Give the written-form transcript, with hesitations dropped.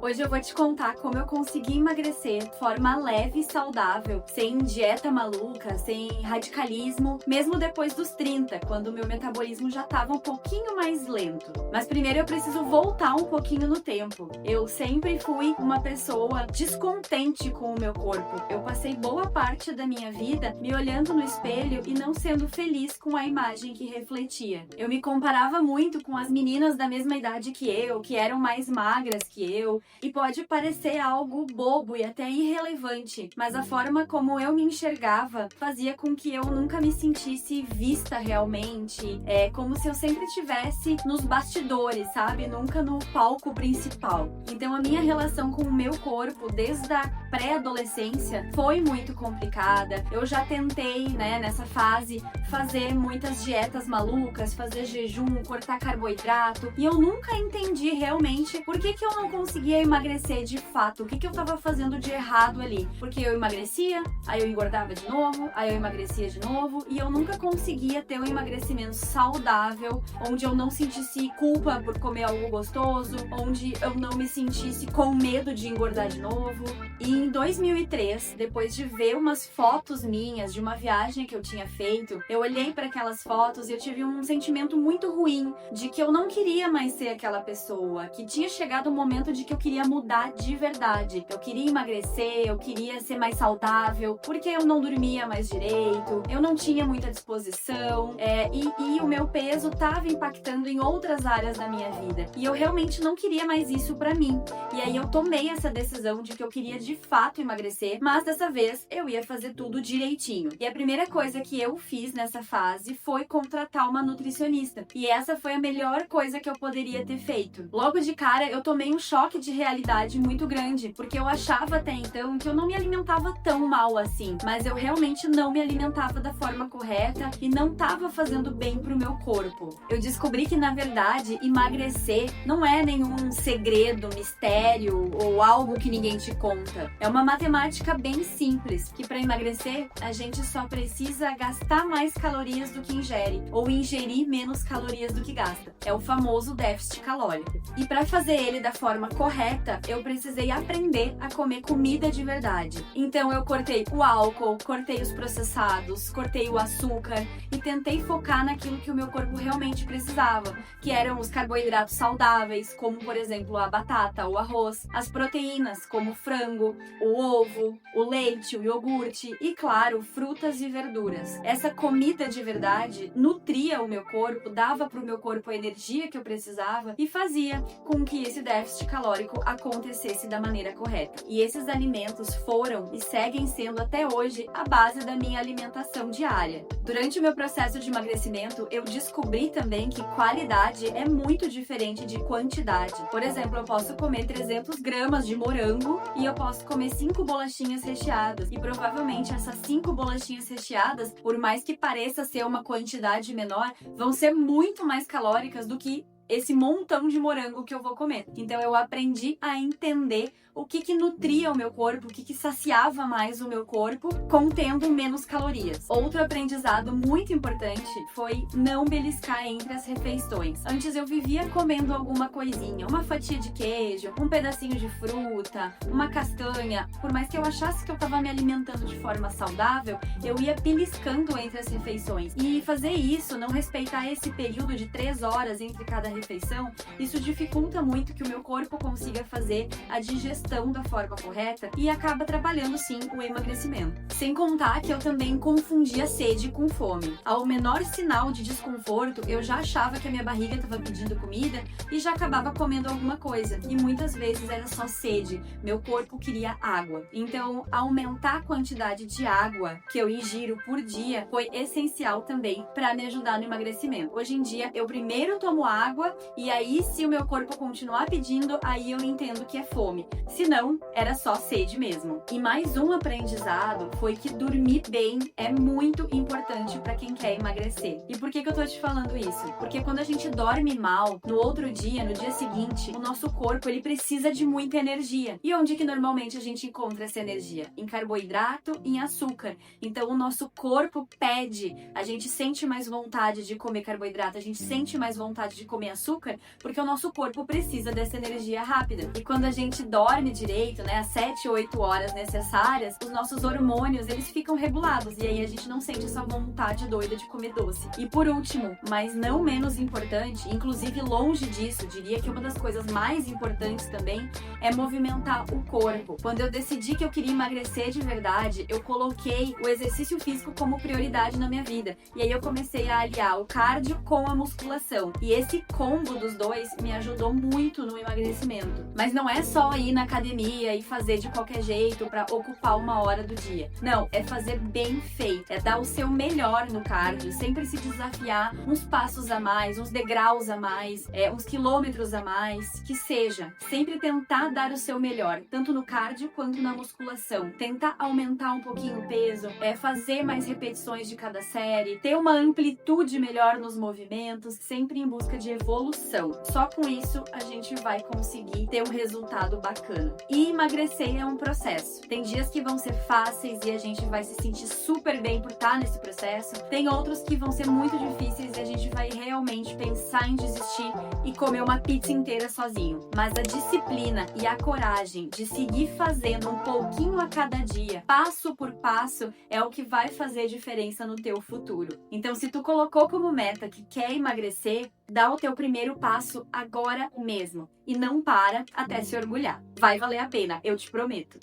Hoje eu vou te contar como eu consegui emagrecer de forma leve e saudável, sem dieta maluca, sem radicalismo, mesmo depois dos 30, quando o meu metabolismo já estava um pouquinho mais lento. Mas primeiro eu preciso voltar um pouquinho no tempo. Eu sempre fui uma pessoa descontente com o meu corpo. Eu passei boa parte da minha vida me olhando no espelho e não sendo feliz com a imagem que refletia. Eu me comparava muito com as meninas da mesma idade que eu, que eram mais magras que eu, e pode parecer algo bobo e até irrelevante, mas a forma como eu me enxergava fazia com que eu nunca me sentisse vista realmente, como se eu sempre estivesse nos bastidores, sabe? Nunca no palco principal. Então a minha relação com o meu corpo, desde a pré-adolescência, foi muito complicada. Eu já tentei, nessa fase, fazer muitas dietas malucas, fazer jejum, cortar carboidrato, e eu nunca entendi realmente por que eu não conseguia emagrecer de fato, o que eu tava fazendo de errado ali. Porque eu emagrecia, aí eu engordava de novo, aí eu emagrecia de novo, e eu nunca conseguia ter um emagrecimento saudável, onde eu não sentisse culpa por comer algo gostoso, onde eu não me sentisse com medo de engordar de novo. E em 2003, depois de ver umas fotos minhas de uma viagem que eu tinha feito, eu olhei para aquelas fotos e eu tive um sentimento muito ruim de que eu não queria mais ser aquela pessoa, que tinha chegado o momento de que eu queria mudar de verdade. Eu queria emagrecer, eu queria ser mais saudável, porque eu não dormia mais direito, eu não tinha muita disposição, e o meu peso estava impactando em outras áreas da minha vida. E eu realmente não queria mais isso pra mim. E aí eu tomei essa decisão de que eu queria de fato emagrecer, mas dessa vez eu ia fazer tudo direitinho. E a primeira coisa que eu fiz nessa fase foi contratar uma nutricionista. E essa foi a melhor coisa que eu poderia ter feito. Logo de cara eu tomei um choque de realidade muito grande, porque eu achava até então que eu não me alimentava tão mal assim, mas eu realmente não me alimentava da forma correta e não estava fazendo bem pro meu corpo. Eu descobri que, na verdade, emagrecer não é nenhum segredo, mistério ou algo que ninguém te conta. É uma matemática bem simples, que para emagrecer a gente só precisa gastar mais calorias do que ingere, ou ingerir menos calorias do que gasta. É o famoso déficit calórico. E para fazer ele da forma correta, eu precisei aprender a comer comida de verdade. Então eu cortei o álcool, cortei os processados, cortei o açúcar e tentei focar naquilo que o meu corpo realmente precisava, que eram os carboidratos saudáveis, como por exemplo a batata, o arroz, as proteínas, como o frango, o ovo, o leite, o iogurte e, claro, frutas e verduras. Essa comida de verdade nutria o meu corpo, dava para o meu corpo a energia que eu precisava e fazia com que esse déficit calórico acontecesse da maneira correta. E esses alimentos foram e seguem sendo até hoje a base da minha alimentação diária. Durante o meu processo de emagrecimento, eu descobri também que qualidade é muito diferente de quantidade. Por exemplo, eu posso comer 300 gramas de morango e eu posso comer 5 bolachinhas recheadas. E provavelmente essas 5 bolachinhas recheadas, por mais que pareça ser uma quantidade menor, vão ser muito mais calóricas do que esse montão de morango que eu vou comer. Então eu aprendi a entender o que nutria o meu corpo, o que saciava mais o meu corpo, contendo menos calorias. Outro aprendizado muito importante foi não beliscar entre as refeições. Antes eu vivia comendo alguma coisinha, uma fatia de queijo, um pedacinho de fruta, uma castanha. Por mais que eu achasse que eu estava me alimentando de forma saudável, eu ia beliscando entre as refeições. E fazer isso, não respeitar esse período de 3 horas entre cada refeição, isso dificulta muito que o meu corpo consiga fazer a digestão da forma correta e acaba atrapalhando sim o emagrecimento. Sem contar que eu também confundia sede com fome. Ao menor sinal de desconforto, eu já achava que a minha barriga estava pedindo comida e já acabava comendo alguma coisa. E muitas vezes era só sede, meu corpo queria água. Então, aumentar a quantidade de água que eu ingiro por dia foi essencial também para me ajudar no emagrecimento. Hoje em dia, eu primeiro tomo água e aí, se o meu corpo continuar pedindo, aí eu entendo que é fome. Se não, era só sede mesmo. E mais um aprendizado foi que dormir bem é muito importante para quem quer emagrecer. E por que eu tô te falando isso? Porque quando a gente dorme mal, no outro dia, no dia seguinte, o nosso corpo ele precisa de muita energia. E onde que normalmente a gente encontra essa energia? Em carboidrato, em açúcar. Então o nosso corpo pede, a gente sente mais vontade de comer carboidrato, a gente sente mais vontade de comer açúcar, porque o nosso corpo precisa dessa energia rápida. E quando a gente dorme direito, né, as 7 ou 8 horas necessárias, os nossos hormônios, eles ficam regulados, e aí a gente não sente essa vontade doida de comer doce. E por último, mas não menos importante, inclusive longe disso, diria que uma das coisas mais importantes também é movimentar o corpo. Quando eu decidi que eu queria emagrecer de verdade, eu coloquei o exercício físico como prioridade na minha vida. E aí eu comecei a aliar o cardio com a musculação. E esse combo dos dois me ajudou muito no emagrecimento. Mas não é só ir na academia e fazer de qualquer jeito para ocupar uma hora do dia. Não, é fazer bem feito. É dar o seu melhor no cardio, sempre se desafiar uns passos a mais, uns degraus a mais, uns quilômetros a mais, que seja. Sempre tentar dar o seu melhor, tanto no cardio quanto na musculação. Tentar aumentar um pouquinho o peso, fazer mais repetições de cada série, ter uma amplitude melhor nos movimentos, sempre em busca de evolução. Só com isso a gente vai conseguir ter um resultado bacana. E emagrecer é um processo. Tem dias que vão ser fáceis e a gente vai se sentir super bem por estar nesse processo. Tem outros que vão ser muito difíceis e a gente vai realmente pensar em desistir e comer uma pizza inteira sozinho. Mas a disciplina e a coragem de seguir fazendo um pouquinho a cada dia, passo por passo, é o que vai fazer diferença no teu futuro. Então, se tu colocou como meta que quer emagrecer, dá o teu primeiro passo agora mesmo. E não para até se orgulhar. Vai valer a pena, eu te prometo.